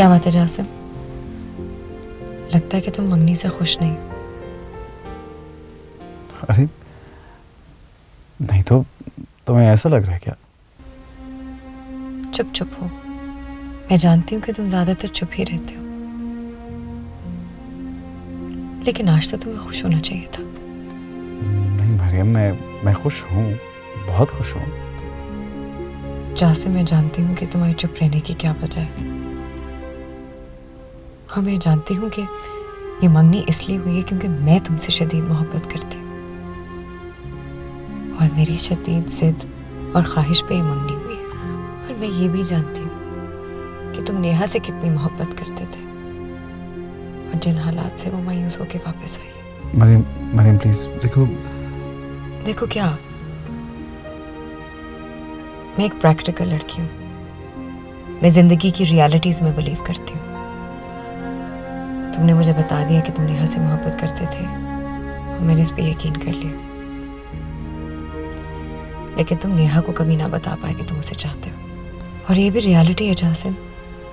क्या बात है जासिम? लगता है कि तुम मंगनी से खुश नहीं हो। अरे नहीं तो तुम्हें ऐसा लग रहा है क्या? चुप चुप हो। मैं जानती हूँ कि तुम ज्यादातर चुप ही रहते हो, लेकिन आज तो तुम्हें खुश होना चाहिए था। नहीं मरियम, मैं खुश हूँ, बहुत खुश हूँ। जासिम, मैं जानती हूँ कि तुम्हारी चुप रहने की क्या वजह है, और मैं जानती हूँ कि ये मंगनी इसलिए हुई है क्योंकि मैं तुमसे शदीद मोहब्बत करती हूँ, और मेरी शदीद जिद और ख्वाहिश पे ये मंगनी हुई है। और मैं ये भी जानती हूँ कि तुम नेहा से कितनी मोहब्बत करते थे, और जिन हालात से वो मायूस होके वापस आई है। मरियम प्लीज देखो। देखो क्या? मैं एक प्रैक्टिकल लड़की हूँ। मैं जिंदगी की रियलिटीज में बिलीव करती हूँ। तुमने मुझे बता दिया कि तुम नेहा से मोहब्बत करते थे, और मैंने इस पे यकीन कर लिया। लेकिन तुम नेहा को कभी ना बता पाए कि तुम उसे चाहते हो। और ये भी रियलिटी है जासिम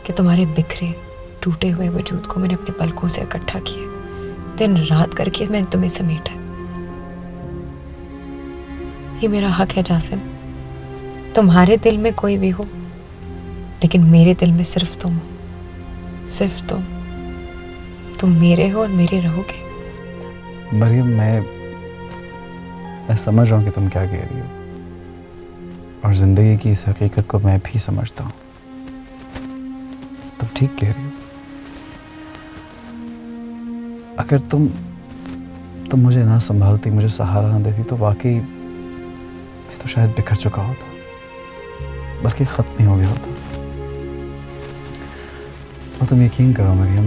कि तुम्हारे बिखरे टूटे हुए वजूद को मैंने अपने पलकों से इकट्ठा किया, दिन रात करके मैंने तुम्हें समेटा। ये मेरा हक है जासिम। तुम्हारे दिल में कोई भी हो, लेकिन मेरे दिल में सिर्फ तुम हो, सिर्फ तुम मेरे हो और मेरे रहोगे। मरियम मैं समझ रहा हूँ कि तुम क्या कह रही हो, और जिंदगी की इस हकीकत को मैं भी समझता हूँ। तुम ठीक कह रही हो। अगर तुम मुझे ना संभालती, मुझे सहारा ना देती, तो वाकई मैं तो शायद बिखर चुका होता, बल्कि खत्म ही हो गया होता। और तुम यकीन करो मरियम,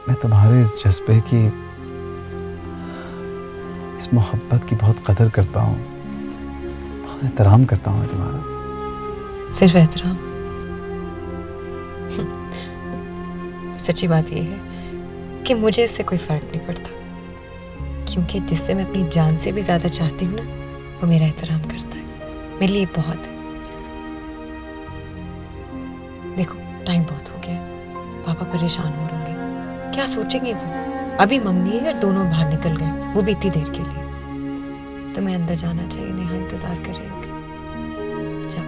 मैं तुम्हारे इस जज्बे की, इस मोहब्बत की बहुत कदर करता हूँ, बहुत एहतराम करता हूँ मैं तुम्हारा। सिर्फ एहतराम? सच्ची बात यह है कि मुझे इससे कोई फर्क नहीं पड़ता, क्योंकि जिससे मैं अपनी जान से भी ज्यादा चाहती हूँ ना, वो मेरा एहतराम करता है। मेरे लिए बहुत है। देखो टाइम बहुत हो गया, पापा परेशान हो रहे होंगे। क्या सोचेंगे वो? अभी मंगनी है और दोनों बाहर निकल गए, वो भी इतनी देर के लिए। तुम्हें अंदर जाना चाहिए, नेहा इंतजार कर रही होगी। जाओ।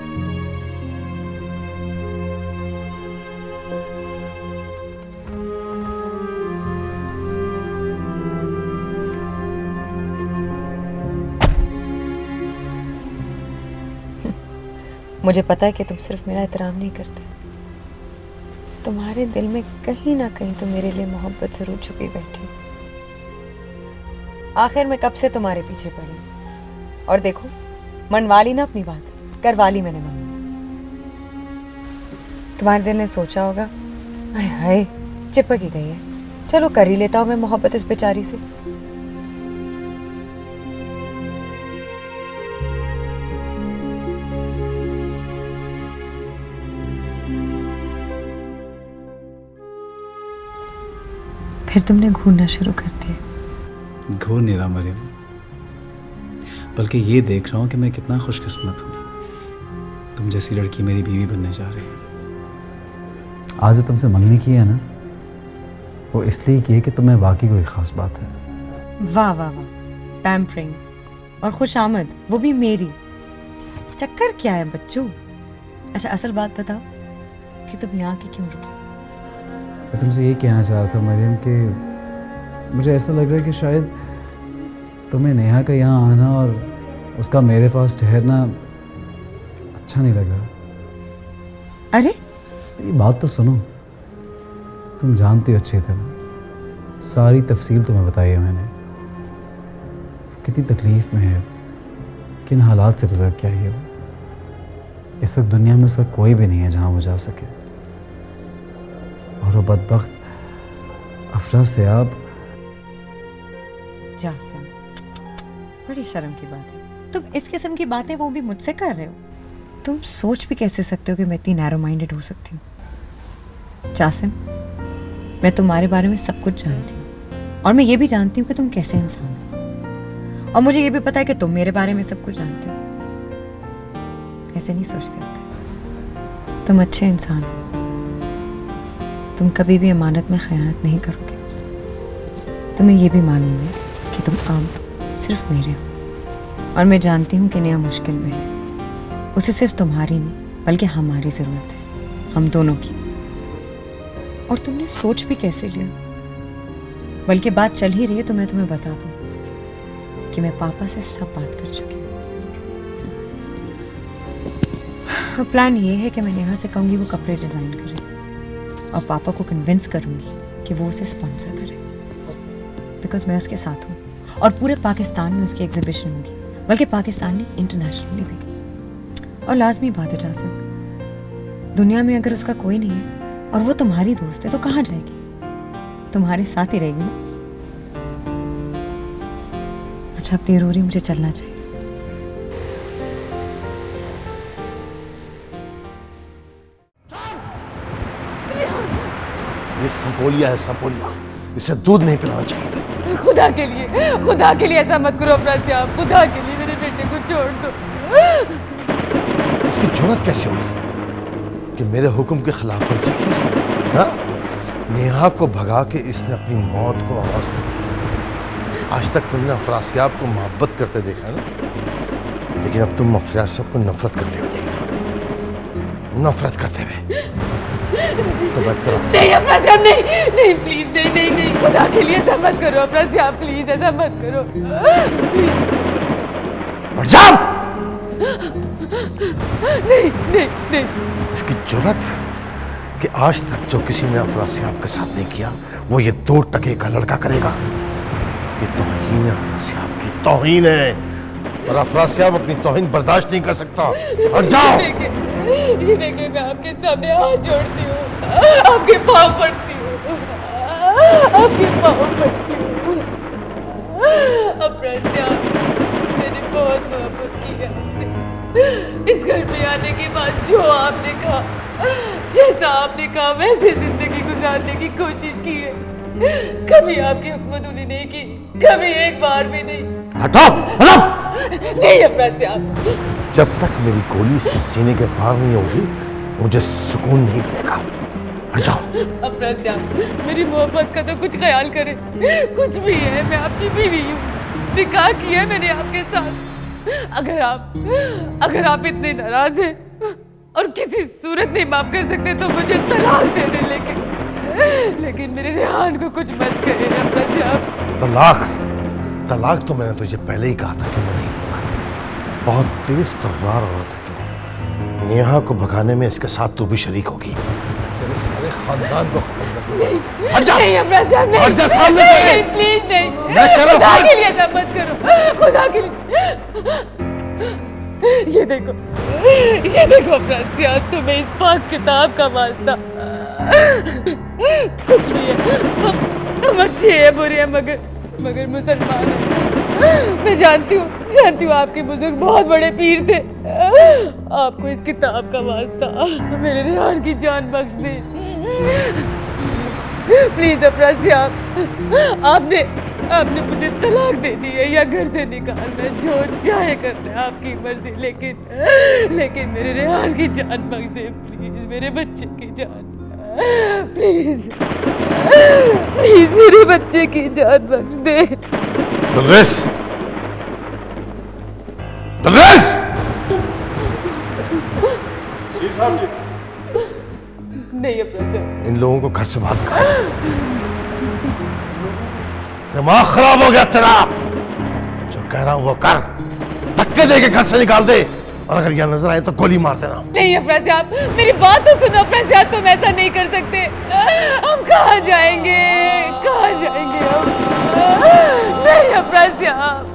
मुझे पता है कि तुम सिर्फ मेरा एहतराम नहीं करते, तुम्हारे दिल में कहीं ना कहीं तो मेरे लिए मोहब्बत जरूर छुपी बैठी। आखिर मैं कब से तुम्हारे पीछे पड़ी, और देखो मनवा ली ना अपनी बात, करवा ली मैंने मन। तुम्हारे दिल ने सोचा होगा, हाय हाय चिपक ही गई है, चलो कर ही लेता हूं मैं मोहब्बत इस बेचारी से। फिर तुमने घूरना शुरू कर दिया। घूर नहीं रहा मरियम, बल्कि ये देख रहा हूँ कि मैं कितना खुशकिस्मत हूँ। तुम जैसी लड़की मेरी बीवी बनने जा रही है। आज जो तुमसे मंगनी की है ना, वो इसलिए की है कि तुम्हें वाकई कोई ख़ास बात है। वाह वाह वाह, पैम्परिंग और खुशामद, वो भी मेरी। चक्कर क्या है बच्चों? अच्छा असल बात बताओ कि तुम यहाँ की क्यों रुकी? मैं तुमसे ये कहना चाह रहा था मरियम कि मुझे ऐसा लग रहा है कि शायद तुम्हें नेहा का यहाँ आना और उसका मेरे पास ठहरना अच्छा नहीं लग रहा। अरे ये बात तो सुनो, तुम जानती हो अच्छी तरह, सारी तफसील तुम्हें बताई है मैंने। कितनी तकलीफ़ में है, किन हालात से गुजर के आई है वो। इस वक्त दुनिया में उसका कोई भी नहीं है जहाँ वो जा सके, और वो बदबख्त अफरा से आप। जासिम, बड़ी शर्म की बात है, तुम इस किस्म की बातें वो भी मुझसे कर रहे हो। तुम सोच भी कैसे सकते हो कि मैं इतनी नैरो माइंडेड हो सकती हूँ? जासिम, मैं तुम्हारे बारे में सब कुछ जानती हूँ, और मैं ये भी जानती हूँ कि तुम कैसे इंसान हो, और मुझे ये भी पता है कि तुम मेरे बारे में सब कुछ जानते हो। ऐसे नहीं सोचते होते, तुम अच्छे इंसान हो। तुम कभी भी अमानत में खयानत नहीं करोगे। तुम्हें ये भी मालूम है कि तुम अब सिर्फ मेरे हो, और मैं जानती हूँ कि नेहा मुश्किल में है। उसे सिर्फ तुम्हारी नहीं बल्कि हमारी ज़रूरत है, हम दोनों की। और तुमने सोच भी कैसे लिया? बल्कि बात चल ही रही है तो मैं तुम्हें बता दूँ कि मैं पापा से सब बात कर चुकी हूँ। प्लान ये है कि मैं नेहा से कहूँगी वो कपड़े डिज़ाइन करे और पापा को कन्विंस करूँगी कि वो उसे स्पॉन्सर करे, बिकॉज मैं उसके साथ हूँ और पूरे पाकिस्तान में उसकी एग्जीबिशन होगी, बल्कि पाकिस्तान नहीं इंटरनेशनली भी। और लाजमी बात है जासिम, दुनिया में अगर उसका कोई नहीं है और वो तुम्हारी दोस्त है तो कहाँ जाएगी? तुम्हारे साथ ही रहेगी ना। अच्छा अब देर हो रही, मुझे चलना चाहिए। ये सपोलिया है, सपोलिया। इसे दूध नहीं पिलाना चाहिए था। खुदा के लिए ऐसा मत करो अफरासियाब, खुदा के लिए मेरे बेटे को छोड़ दो। इसकी जरूरत कैसे हुई कि मेरे हुक्म की खिलाफ वर्जी की इसने? हाँ? नेहा को भगा के इसने अपनी मौत को आवाज दी। आज तक तुमने अफरासियाब को मोहब्बत करते देखा है ना, लेकिन अब तुम अफरासियाब को नफरत करते हुए देखना, नफरत करते हुए। तो बैठ करो। नहीं अफरासियाब, नहीं प्लीज, नहीं, खुदा के लिए ऐसा मत करो अफरासियाब, प्लीज ऐसा मत करो, प्लीज। नहीं। इसकी जरूरत कि आज तक जो किसी ने अफरासियाब के साथ नहीं किया वो ये 2 टके का लड़का करेगा। ये तौहीन है, अफरासियाब की तौहीन है, और अफरासियाब अपनी तौहीन बर्दाश्त नहीं कर सकता। और जाओ। ये देखिए मैं आपके सामने हाथ जोड़ती हूँ, आपके पाँव पड़ती हूँ, आपके पाँव पड़ती हूँ। अफरासियाब, मैंने बहुत मोहब्बत की है आपसे। इस घर में आने के बाद जो आपने कहा, जैसा आपने कहा वैसे जिंदगी गुजारने की कोशिश की है। कभी आपकी हुक्मतुली नहीं की, कभी एक बार भी नहीं। हटाओ, हटाओ। नहीं अफरासियाब, जब तक मेरी गोली इसके सीने के पार नहीं होगी मुझे सुकून नहीं मिलेगा। हट जाओ। अफरासियाब, मेरी मोहब्बत का तो कुछ ख्याल करें। कुछ भी है, मैं आपकी बीवी हूँ, निकाह किया है मैंने आपके साथ। अगर आप इतने नाराज हैं और किसी सूरत नहीं माफ कर सकते तो मुझे तलाक दे दें, लेकिन मेरे रेहान को कुछ मत करें अफरासियाब। तलाक तो मैंने तुझे पहले ही कहा था कि मैं नहीं दूंगा। बहुत तेज तलवार औरत है तू। नेहा को भगाने में इसके साथ तू भी शरीक होगी। तेरे सारे खानदान को खत्म कर दूंगा। हट जा। नहीं अफरासियाब, नहीं। हट जा सामने से। नहीं प्लीज नहीं। मैं कह रहा हूं, खुदा हट। के लिए ऐसा मत करो, खुदा के लिए। ये देखो अफरासियाब, तुम्हें इस पाक किताब का वास्ता। कुछ भी है, हम अच्छे हैं बुरे हैं मगर मुसलमान हैं। मैं जानती हूँ आपके बुजुर्ग बहुत बड़े पीर थे। आपको इस किताब का वास्ता मेरे रेहान की जान बख्श दे। प्लीज अफरासियाब, आपने मुझे तलाक देनी है या घर से निकालना है, जो चाहे करना है आपकी मर्जी, लेकिन मेरे रेहान की जान बख्श दे प्लीज, मेरे बच्चे की जान। प्लीज मेरे बच्चे की जान बख्श दे। तलरेस, जी साहब जी। नहीं अफरासियाब, इन लोगों को घर से बाहर कर। दिमाग खराब हो गया तेरा। जो कह रहा हूं वो कर, धक्के दे के घर से निकाल दे, और अगर यहाँ नजर आए तो गोली मार देना। नहीं अफरासियाब, मेरी बात तो सुनो अफरासियाब, तुम ऐसा नहीं कर सकते। हम कहाँ जाएंगे हम? नहीं अफरासियाब।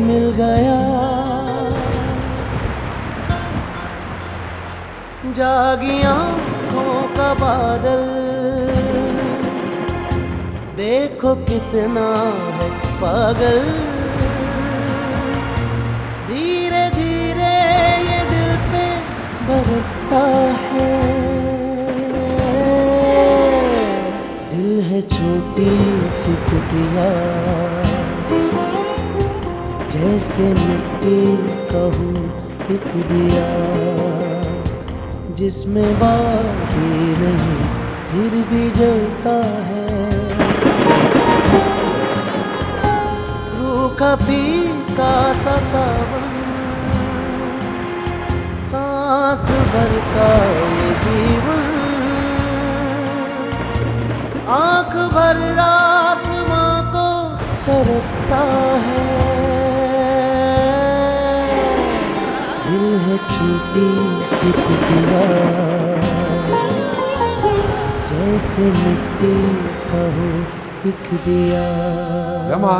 मिल गया, जागी आँखों का बादल, देखो कितना है पागल। धीरे धीरे ये दिल पे बरसता है, दिल है छोटी सी कुटिया, जैसे मिट्टी का हूँ एक दिया, जिसमें बाकी नहीं फिर भी जलता है। रूखा फीका सा सावन, सांस भर का ये जीवन, आंख भर आसमां को तरसता है। दिल है छोटी सी कुटिया, जैसे मिट्टी का हो एक दिया। रमा,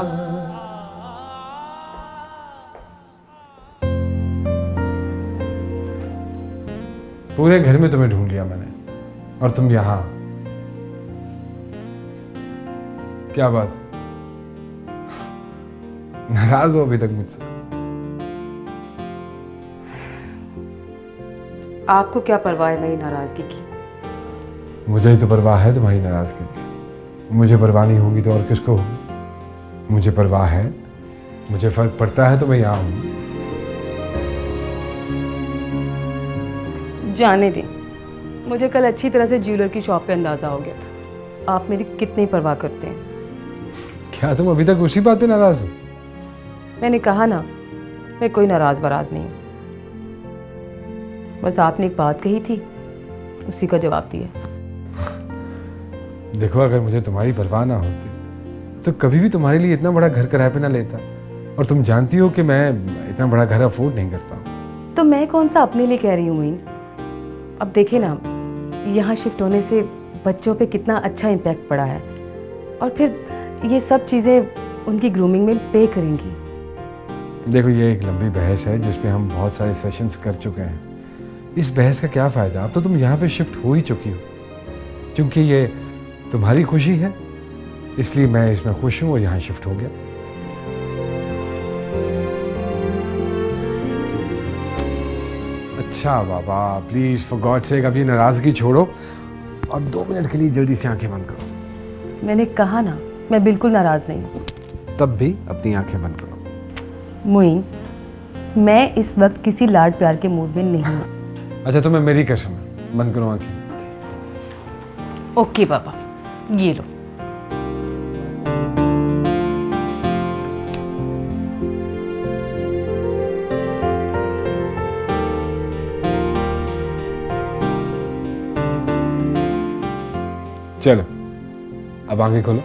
पूरे घर में तुम्हें ढूंढ लिया मैंने और तुम यहां। क्या बात, नाराज हो अभी तक मुझसे? आपको क्या परवाह है मेरी नाराजगी की? मुझे ही तो परवाह है तुम्हारी नाराजगी की। मुझे परवाह नहीं होगी तो और किसको होगी? मुझे परवाह है, मुझे फर्क पड़ता है तो मैं यहाँ हूँ। जाने दें, मुझे कल अच्छी तरह से ज्वेलर की शॉप पे अंदाजा हो गया था आप मेरी कितनी परवाह करते हैं। क्या तुम अभी तक उसी बात पे नाराज हो? मैंने कहा ना, मैं कोई नाराज वराज नहीं हूँ, बस आपने एक बात कही थी उसी का जवाब दिया। देखो, अगर मुझे तुम्हारी परवाह ना होती तो कभी भी तुम्हारे लिए इतना बड़ा घर किराए पे ना लेता, और तुम जानती हो कि मैं इतना बड़ा घर अफोर्ड नहीं करता। तो मैं कौन सा अपने लिए कह रही हूँ मोइन। अब देखिए ना, यहाँ शिफ्ट होने से बच्चों पे कितना अच्छा इम्पैक्ट पड़ा है, और फिर ये सब चीज़ें उनकी ग्रूमिंग में पे करेंगी। देखो, ये एक लंबी बहस है जिसमें हम बहुत सारे सेशंस कर चुके हैं। इस बहस का क्या फ़ायदा? अब तो तुम यहाँ पे शिफ्ट हो ही चुकी हो। क्योंकि ये तुम्हारी खुशी है इसलिए मैं इसमें खुश हूँ और यहाँ शिफ्ट हो गया। अच्छा बाबा, प्लीज़ फॉर गॉड सेक अब ये नाराज़गी छोड़ो और 2 मिनट के लिए जल्दी से आंखें बंद करो। मैंने कहा ना, मैं बिल्कुल नाराज़ नहीं हूँ। तब भी अपनी आंखें बंद करो। मोइन, मैं इस वक्त किसी लाड प्यार के मूड में नहीं हूँ। अच्छा, तुम्हें मेरी कसम है, बंद करो आंखें। ओके पापा, ये लो। चलो, अब आंखें खोलो।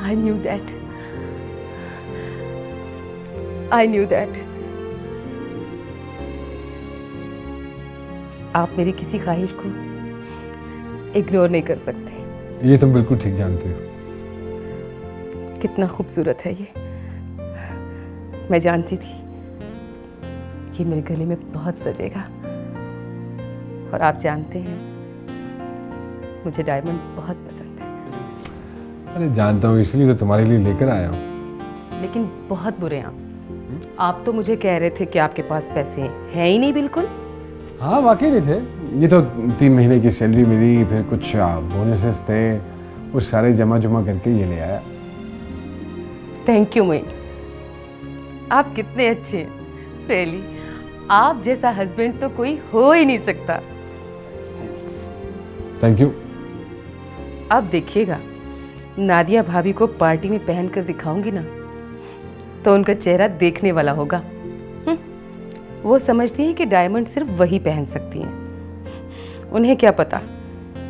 I knew that. I knew that. आप मेरी किसी ख्वाहिश को इग्नोर नहीं कर सकते। ये तुम बिल्कुल ठीक जानते हो। कितना खूबसूरत है ये। मैं जानती थी कि मेरे गले में बहुत सजेगा, और आप जानते हैं मुझे डायमंड बहुत पसंद है। अरे जानता हूँ, इसलिए तो तुम्हारे लिए लेकर आया हूँ। लेकिन बहुत बुरे हैं आप तो मुझे कह रहे थे कि आपके पास पैसे हैं ही नहीं बिल्कुल। हाँ, वाकई नहीं थे। ये तो 3 महीने की सैलरी मिली, फिर कुछ बोनसेस थे, वो सारे जमा करके ये ले आया। थैंक यू मोइन, आप कितने अच्छे हैं। रियली, आप जैसा हस्बैंड तो कोई हो ही नहीं सकता। Thank you. अब देखिएगा, नादिया भाभी को पार्टी में पहन कर दिखाऊंगी ना, तो उनका चेहरा देखने वाला होगा। वो समझती हैं कि डायमंड सिर्फ वही पहन सकती हैं। उन्हें क्या पता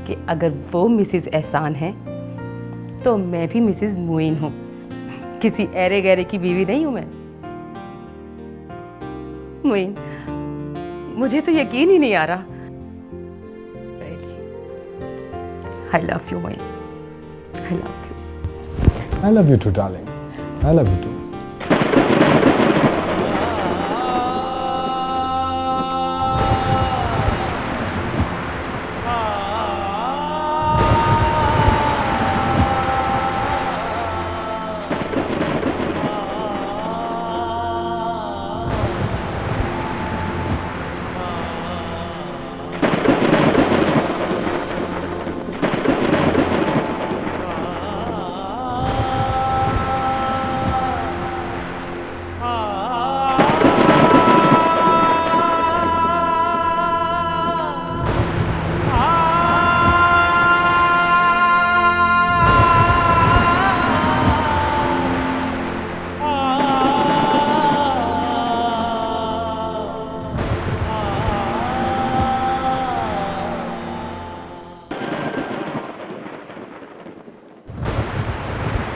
कि अगर वो मिसेस एहसान है तो मैं भी मिसेस मोइन हूँ, किसी ऐरे गैरे की बीवी नहीं हूँ मैं। मोइन, मुझे तो यकीन ही नहीं आ रहा। I love you Moin. I love you. I love you too, darling. I love you too.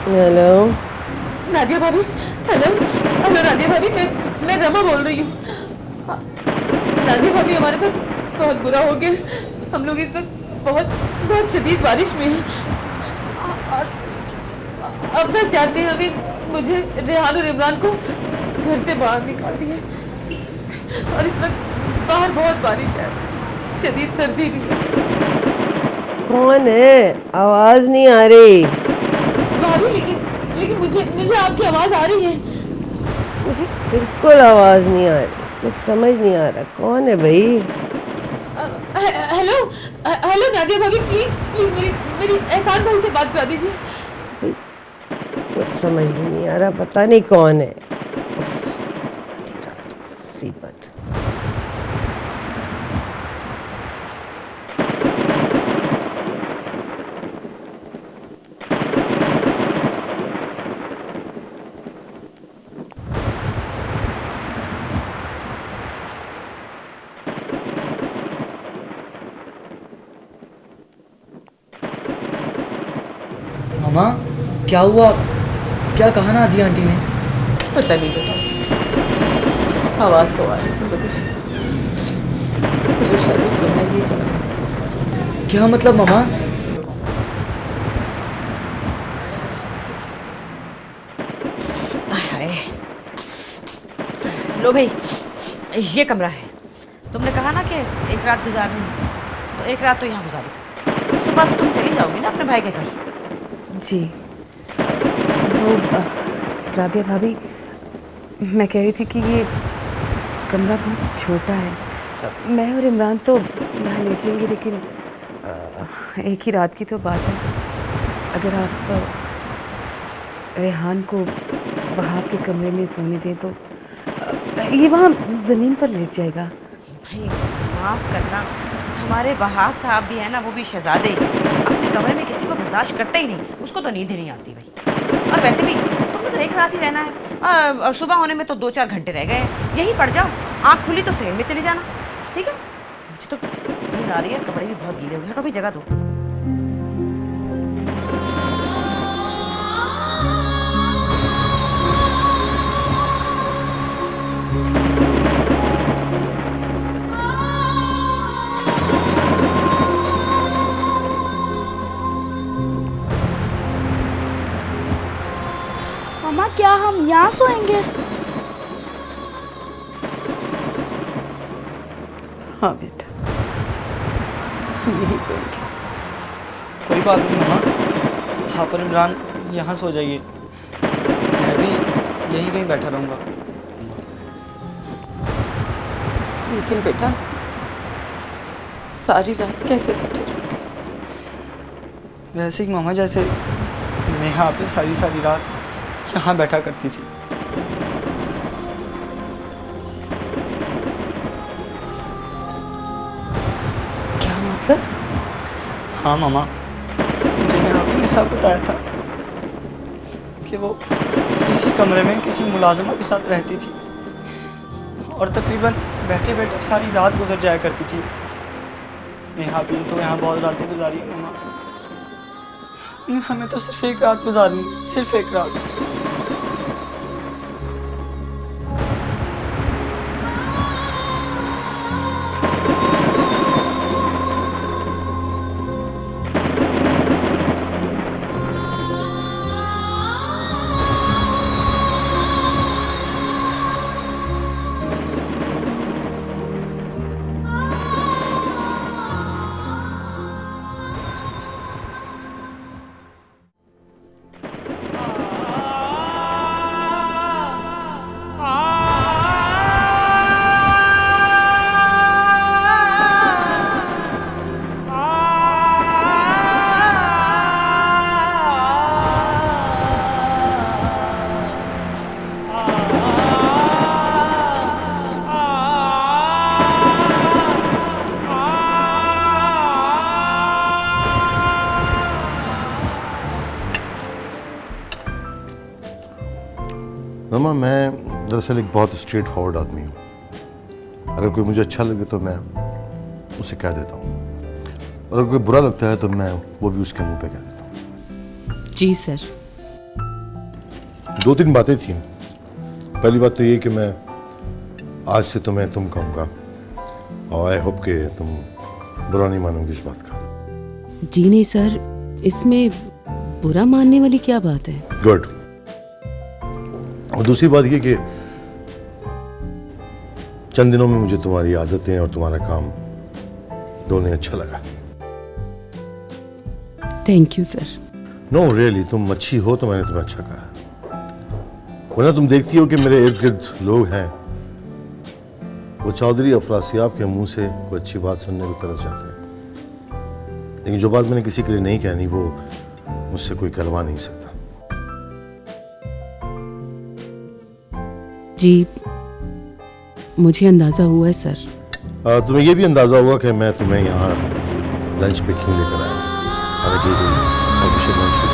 Hello Nadia भाभी, हेलो हेलो नादिया भाभी, मैं रमा बोल रही हूँ। नादिया भाभी, हमारे साथ बहुत बुरा हो गया। हम लोग इस वक्त बहुत बहुत शदीद बारिश में हैं और अफसर साहब ने हमें, मुझे, रेहान और इमरान को घर से बाहर निकाल दिया और इस वक्त बाहर बहुत बारिश है, शदीद सर्दी भी है। कौन है? आवाज नहीं आ रही। भाभी, लेकिन मुझे आपकी आवाज़ आ रही है। मुझे बिल्कुल आवाज नहीं आ रही, कुछ समझ नहीं आ रहा। कौन है भाई? हेलो हेलो नादिया भाभी, प्लीज प्लीज मेरी एहसान भाई से बात करा दीजिए। भाई, कुछ समझ में नहीं आ रहा, पता नहीं कौन है। उफ, आधी रात को मुसीबत। मामा, क्या हुआ? क्या कहा ना आदि आंटी ने? पता नहीं बेटा, आवाज़ तो आ रही थी मगर शायद वो सुनना ही चाह रही थी। क्या मतलब मामा? लो भाई, ये कमरा है। तुमने कहा ना कि एक रात गुजारनी है, तो एक रात तो यहाँ गुजार ही सकते हो। सुबह तो तुम चली जाओगी ना अपने भाई के घर। जी, वो राबिया भाभी, मैं कह रही थी कि ये कमरा बहुत छोटा है। मैं और इमरान तो यहाँ लेट जाएंगे, लेकिन एक ही रात की तो बात है। अगर आप रेहान को वहाब के कमरे में सोने दें तो ये वहाँ ज़मीन पर लेट जाएगा। भाई माफ़ करना, हमारे वहाब साहब भी है ना, वो भी शहजादे ही हैं। अपने कमरे में किसी को बर्दाश्त करते ही नहीं, उसको तो नींद ही नहीं आती भाई। और वैसे भी तुमने तो एक रात ही रहना है और सुबह होने में तो 2-4 घंटे रह गए हैं। यहीं पड़ जाओ, आँख खुली तो सेल में चली जाना, ठीक है? मुझे तो नींद आ रही है, कपड़े भी बहुत गीले हो गए। हटो भी, जगह दो। मामा, क्या हम यहाँ सोएंगे? हाँ बेटा, यही सोएंगे। कोई बात नहीं मामा, आप और इमरान यहाँ सो जाइए, मैं भी यहीं कहीं बैठा रहूँगा। लेकिन बेटा, सारी रात कैसे बैठे रहोगे? वैसे ही मामा, जैसे नेहा पे सारी सारी रात यहाँ बैठा करती थी। क्या मतलब? हाँ मामा, मुझे नेहा पे ने सब बताया था कि वो इसी कमरे में किसी मुलाजिमा के साथ रहती थी और तकरीबन बैठे बैठे सारी रात गुजर जाया करती थी। नेहा भी तो यहाँ बहुत रातें गुजारी है मामा। हमें तो सिर्फ एक रात गुजारनी, सिर्फ एक रात। रमा, मैं दरअसल एक बहुत स्ट्रेट फॉरवर्ड आदमी हूँ। अगर कोई मुझे अच्छा लगे तो मैं उसे कह देता हूँ, और अगर कोई बुरा लगता है तो मैं वो भी उसके मुंह पे कह देता हूँ। जी सर। 2-3 बातें थी। पहली बात तो ये कि मैं आज से तुम्हें तुम कहूँगा, और आई होप कि तुम बुरा नहीं मानोगी इस बात का। जी नहीं सर, इसमें बुरा मानने वाली क्या बात है? गुड। और दूसरी बात ये कि चंद दिनों में मुझे तुम्हारी आदतें और तुम्हारा काम दोनों ही अच्छा लगा। Thank you sir. No really, तुम अच्छी हो तो मैंने तुम्हें अच्छा कहा। वरना तुम देखती हो कि मेरे इर्द गिर्द लोग हैं, वो चौधरी अफरासियाब के मुंह से कोई अच्छी बात सुनने को तरस जाते हैं, लेकिन जो बात मैंने किसी के लिए नहीं कहनी वो मुझसे कोई कहलवा नहीं सकता। जी, मुझे अंदाजा हुआ है सर। तुम्हें ये भी अंदाजा होगा कि मैं तुम्हें यहाँ लंच पे क्यों लेकर आया हूँ। हालांकि कोई ऑफिशियल लंच पे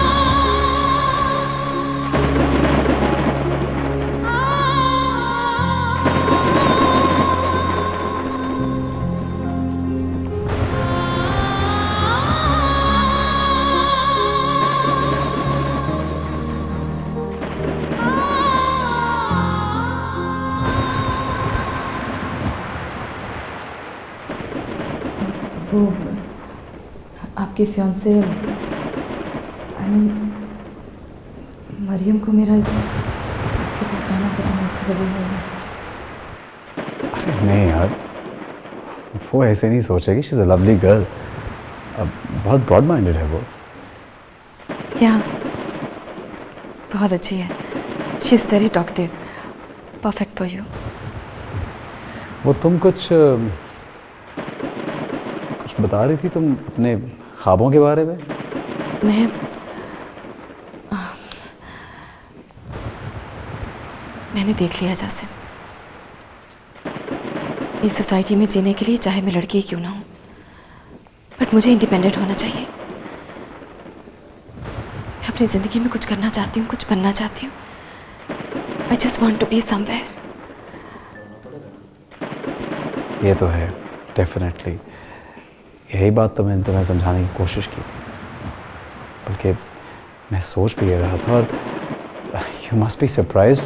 वो आपके फियांसे आई मीन मरियम को मेरा आपके पास रहना पता नहीं अच्छा लगेगा। अरे नहीं यार, वो ऐसे नहीं सोचेगी। She is a lovely girl, बहुत ब्रॉड माइंडेड है वो। या बहुत अच्छी है। She is very talkative, perfect for you. वो तुम कुछ बता रही थी तुम अपने ख्वाबों के बारे में। मैंने देख लिया जासिम, इस सोसाइटी में जीने के लिए चाहे मैं लड़की क्यों ना हूँ, बट मुझे इंडिपेंडेंट होना चाहिए। मैं अपनी ज़िंदगी में कुछ करना चाहती हूँ, कुछ बनना चाहती हूँ। I just want to be somewhere. ये तो है, डेफिनेटली। यही बात तो मैंने तुम्हें समझाने की कोशिश की थी, बल्कि मैं सोच भी ये रहा था। और यू मस्ट बी सरप्राइज,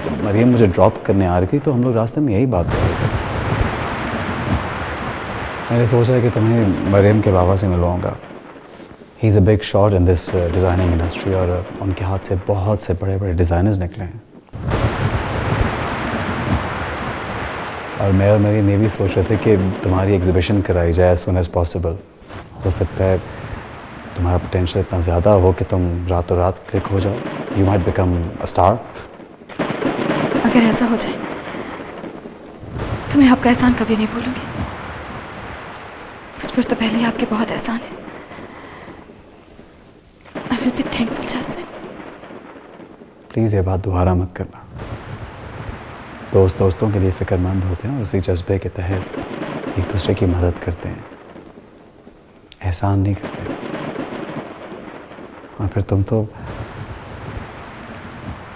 जब मरियम मुझे ड्रॉप करने आ रही थी तो हम लोग रास्ते में यही बात कर रहे थे। मैंने सोचा कि तुम्हें मरियम के बाबा से मिलवाऊंगा। He is a big shot in this designing industry, और उनके हाथ से बहुत से बड़े बड़े डिज़ाइनर्स निकले हैं। और मैं और मरियम ये भी सोच रहे थे कि तुम्हारी एग्जीबिशन कराई जाए एज सुन एज पॉसिबल। हो सकता है तुम्हारा पोटेंशियल इतना ज़्यादा हो कि तुम रातों रात क्लिक हो जाओ। You might become a star. अगर ऐसा हो जाए तो मैं आपका एहसान कभी नहीं भूलूंगी। मुझ पर तो पहले ही आपके बहुत एहसान है। I will be thankful Jasim. Please ये बात दोबारा मत करना। दोस्त दोस्तों के लिए फ़िक्रमंद होते हैं और उसी जज्बे के तहत एक दूसरे की मदद करते हैं, एहसान नहीं करते। और फिर तुम तो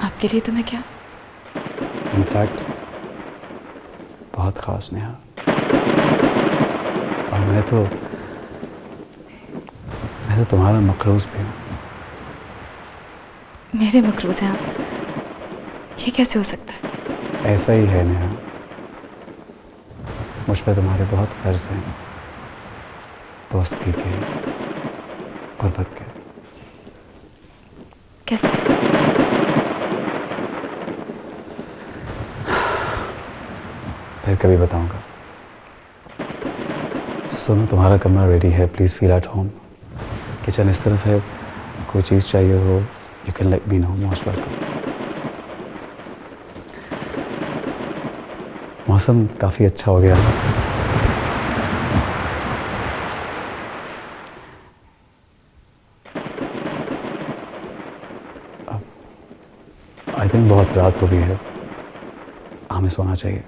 आपके लिए तो मैं क्या, इनफैक्ट बहुत ख़ास नेहा। और मैं तो तुम्हारा मकरूज़ भी हूँ। मेरे मकरूज़ हैं आप? ये कैसे हो सकता है? ऐसा ही है नेहा, मुझ पे तुम्हारे बहुत कर्ज हैं, दोस्ती के, गुर्बत के। कैसे? फिर कभी बताऊंगा। सुनो, तुम्हारा कमरा रेडी है, please feel at home. Kitchen इस तरफ है, कोई चीज़ चाहिए हो you can let me know. Most welcome. मौसम काफ़ी अच्छा हो गया है। आई थिंक बहुत रात हो गई है, हमें सोना चाहिए।